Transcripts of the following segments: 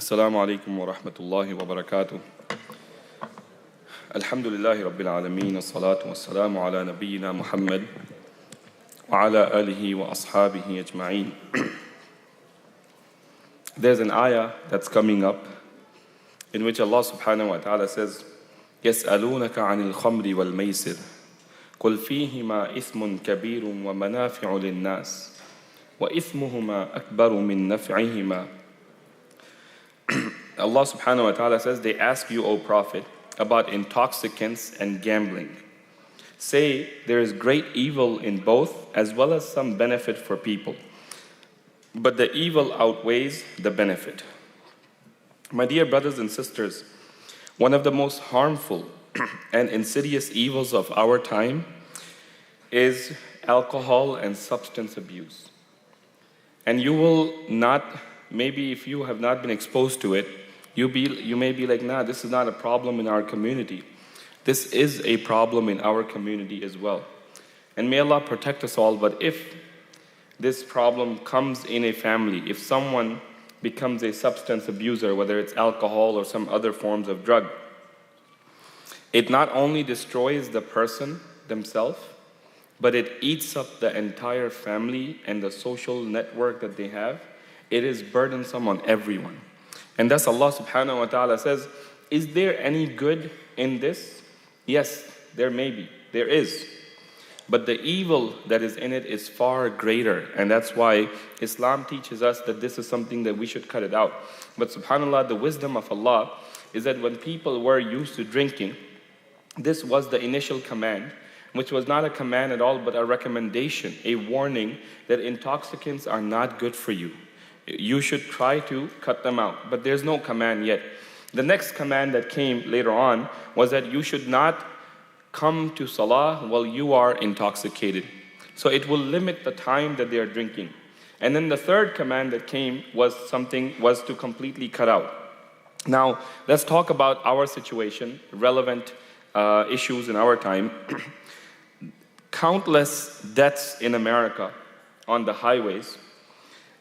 Assalamu alaikum wa rahmatullahi wa barakatuh. Alhamdulillahi rabbil alameen, as-salatu was-salamu ala nabiyyina Muhammad wa ala alihi wa ashabihi ajma'een. There's an ayah that's coming up in which Allah subhanahu wa ta'ala says, يَسْأَلُونَكَ عَنِ الْخَمْرِ وَالْمَيْسِرِ قُلْ فِيهِمَا إِثْمٌ كَبِيرٌ وَمَنَافِعُ لِلنَّاسِ وَإِثْمُهُمَا أَكْبَرُ مِنْ نَفْعِهِمَا. Allah subhanahu wa ta'ala says, they ask you, O Prophet, about intoxicants and gambling. Say, there is great evil in both, as well as some benefit for people. But the evil outweighs the benefit. My dear brothers and sisters, one of the most harmful and insidious evils of our time is alcohol and substance abuse. And you will not, maybe if you have not been exposed to it, you may be like, nah, this is not a problem in our community. This is a problem in our community as well. And may Allah protect us all, but if this problem comes in a family, if someone becomes a substance abuser, whether it's alcohol or some other forms of drug, it not only destroys the person themselves, but it eats up the entire family and the social network that they have. It is burdensome on everyone. And thus Allah subhanahu wa ta'ala says, is there any good in this? Yes, there may be. There is. But the evil that is in it is far greater. And that's why Islam teaches us that this is something that we should cut it out. But subhanAllah, the wisdom of Allah is that when people were used to drinking, this was the initial command, which was not a command at all, but a recommendation, a warning that intoxicants are not good for you. You should try to cut them out, but there's no command yet. The next command that came later on was that you should not come to salah while you are intoxicated. So it will limit the time that they are drinking. And then the third command that came was to completely cut out. Now, let's talk about our situation, relevant issues in our time. Countless deaths in America on the highways,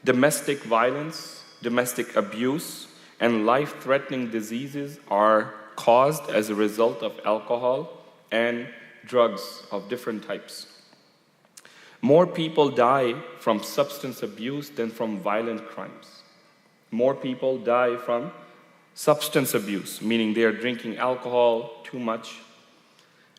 domestic violence, domestic abuse, and life-threatening diseases are caused as a result of alcohol and drugs of different types. More people die from substance abuse than from violent crimes. More people die from substance abuse, meaning they are drinking alcohol too much.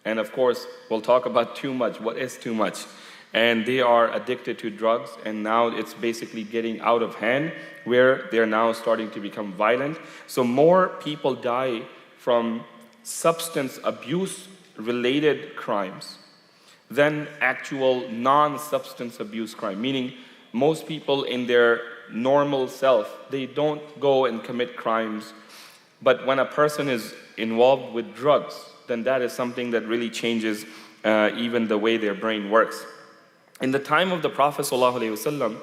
And of course, we'll talk about too much. What is too much? And they are addicted to drugs, and now it's basically getting out of hand, where they're now starting to become violent. So more people die from substance abuse-related crimes than actual non-substance abuse crime, meaning most people in their normal self, they don't go and commit crimes. But when a person is involved with drugs, then that is something that really changes even the way their brain works. In the time of the Prophet ﷺ,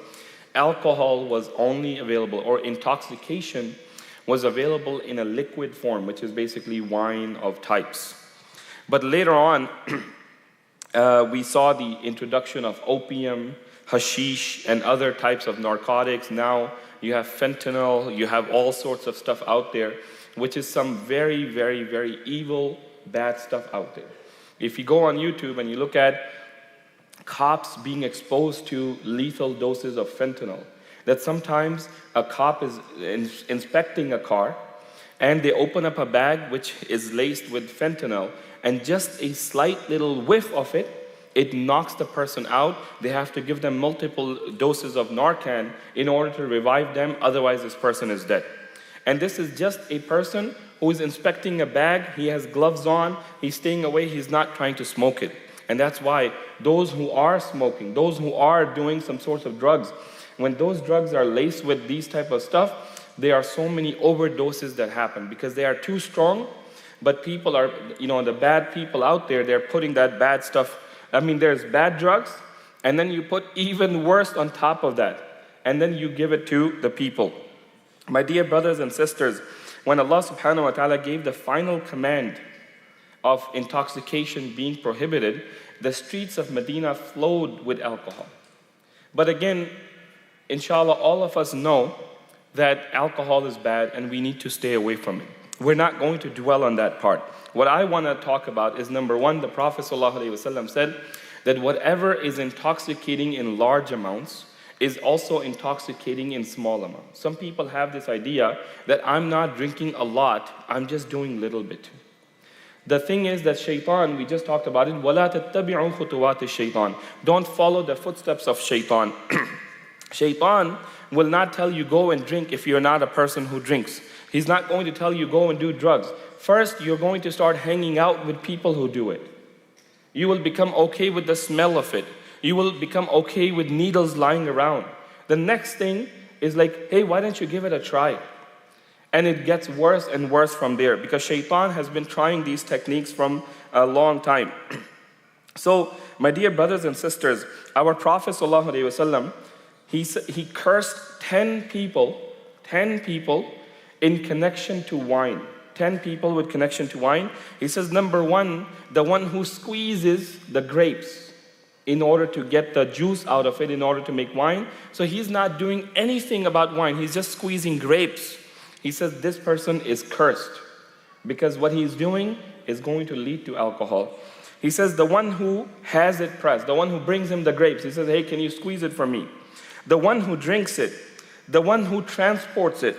alcohol was only available, or intoxication was available in a liquid form, which is basically wine of types. But later on, we saw the introduction of opium, hashish, and other types of narcotics. Now you have fentanyl, you have all sorts of stuff out there, which is some very, very, very evil, bad stuff out there. If you go on YouTube and you look at cops being exposed to lethal doses of fentanyl, that sometimes a cop is inspecting a car and they open up a bag which is laced with fentanyl, and just a slight little whiff of it, it knocks the person out. They have to give them multiple doses of Narcan in order to revive them, otherwise this person is dead. And this is just a person who is inspecting a bag. He has gloves on, he's staying away, he's not trying to smoke it. And that's why those who are smoking, those who are doing some sorts of drugs, when those drugs are laced with these type of stuff, there are so many overdoses that happen because they are too strong. But people are, the bad people out there, they're putting that bad stuff. I mean, there's bad drugs, and then you put even worse on top of that, and then you give it to the people. My dear brothers and sisters, when Allah subhanahu wa ta'ala gave the final command of intoxication being prohibited, the streets of Medina flowed with alcohol. But again, inshallah, all of us know that alcohol is bad and we need to stay away from it. We're not going to dwell on that part. What I want to talk about is, number one, the Prophet ﷺ said that whatever is intoxicating in large amounts is also intoxicating in small amounts. Some people have this idea that I'm not drinking a lot, I'm just doing little bit. The thing is that shaitan, we just talked about it, وَلَا تَتَّبِعُوا خُطُوَاتِ الشَّيْطَانِ. Don't follow the footsteps of shaitan. Shaitan will not tell you go and drink if you're not a person who drinks. He's not going to tell you go and do drugs. First, you're going to start hanging out with people who do it. You will become okay with the smell of it. You will become okay with needles lying around. The next thing is like, hey, why don't you give it a try? And it gets worse and worse from there, because shaitan has been trying these techniques from a long time. So, my dear brothers and sisters, our Prophet ﷺ, he cursed 10 people in connection to wine. 10 people with connection to wine. He says, number one, the one who squeezes the grapes in order to get the juice out of it, in order to make wine. So he's not doing anything about wine, he's just squeezing grapes. He says this person is cursed, because what he's doing is going to lead to alcohol. He says the one who has it pressed, the one who brings him the grapes, he says, hey, can you squeeze it for me? The one who drinks it, the one who transports it,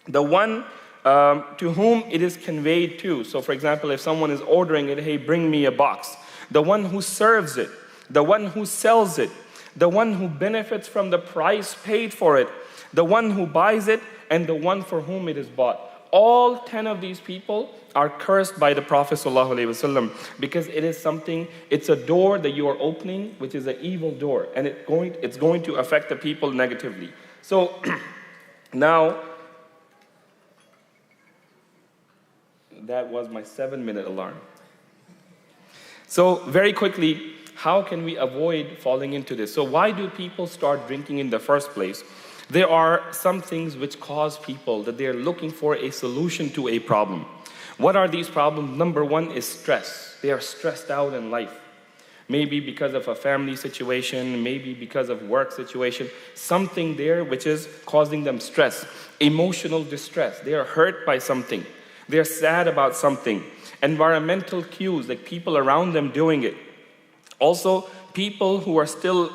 the one to whom it is conveyed to. So for example, if someone is ordering it, hey, bring me a box. The one who serves it, the one who sells it, the one who benefits from the price paid for it, the one who buys it, and the one for whom it is bought. All 10 of these people are cursed by the Prophet ﷺ, because it is something, it's a door that you are opening, which is an evil door, and it's going to affect the people negatively. So now, that was my 7-minute alarm. So very quickly, how can we avoid falling into this? So why do people start drinking in the first place? There are some things which cause people that they're looking for a solution to a problem. What are these problems? Number one is stress. They are stressed out in life. Maybe because of a family situation, maybe because of work situation, something there which is causing them stress. Emotional distress. They are hurt by something. They're sad about something. Environmental cues, like people around them doing it. Also, people who are still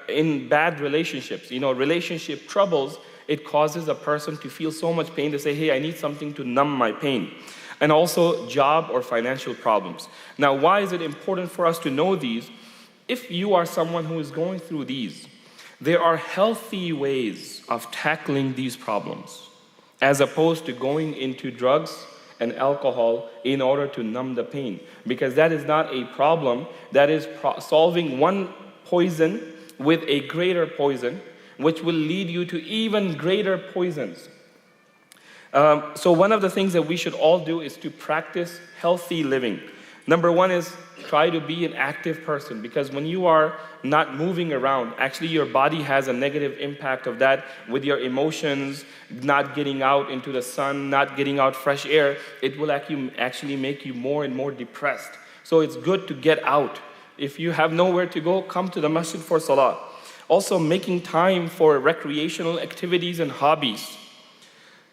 in bad relationships, relationship troubles, it causes a person to feel so much pain to say, hey, I need something to numb my pain. And also job or financial problems. Now, why is it important for us to know these? If you are someone who is going through these, there are healthy ways of tackling these problems, as opposed to going into drugs and alcohol in order to numb the pain. Because that is not a problem, that is solving one poison with a greater poison, which will lead you to even greater poisons. So one of the things that we should all do is to practice healthy living. Number one is try to be an active person, because when you are not moving around, actually your body has a negative impact of that with your emotions, not getting out into the sun, not getting out fresh air. It will actually make you more and more depressed. So it's good to get out. If you have nowhere to go, come to the masjid for salah. Also, making time for recreational activities and hobbies.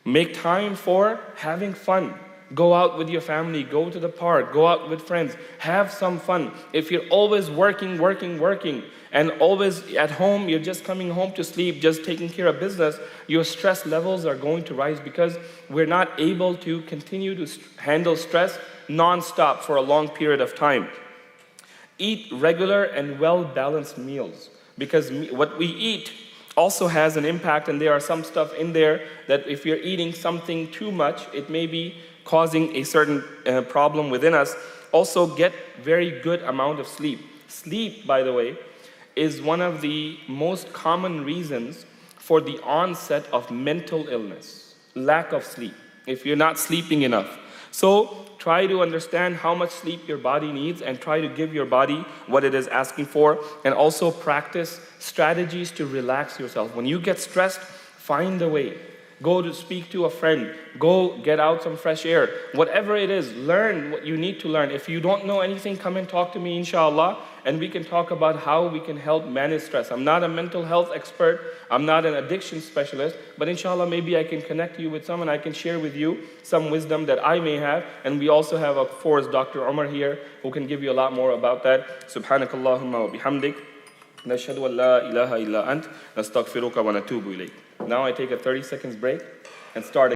Make time for having fun. Go out with your family, go to the park, go out with friends, have some fun. If you're always working, and always at home, you're just coming home to sleep, just taking care of business, your stress levels are going to rise, because we're not able to continue to handle stress non-stop for a long period of time. Eat regular and well-balanced meals, because what we eat also has an impact, and there are some stuff in there that if you're eating something too much, it may be causing a certain problem within us. Also, get very good amount of sleep. Sleep, by the way, is one of the most common reasons for the onset of mental illness. Lack of sleep, if you're not sleeping enough. So try to understand how much sleep your body needs and try to give your body what it is asking for, and also practice strategies to relax yourself. When you get stressed, find a way. Go to speak to a friend. Go get out some fresh air. Whatever it is, learn what you need to learn. If you don't know anything, come and talk to me, inshallah, and we can talk about how we can help manage stress. I'm not a mental health expert. I'm not an addiction specialist, but inshallah, maybe I can connect you with someone. I can share with you some wisdom that I may have. And we also have, of course, Dr. Umar here, who can give you a lot more about that. Subhanakallahumma wa bihamdik. نشهد أن لا إله إلا أنت نستغفرك ونتوب إليك. Now I take a 30 seconds break and start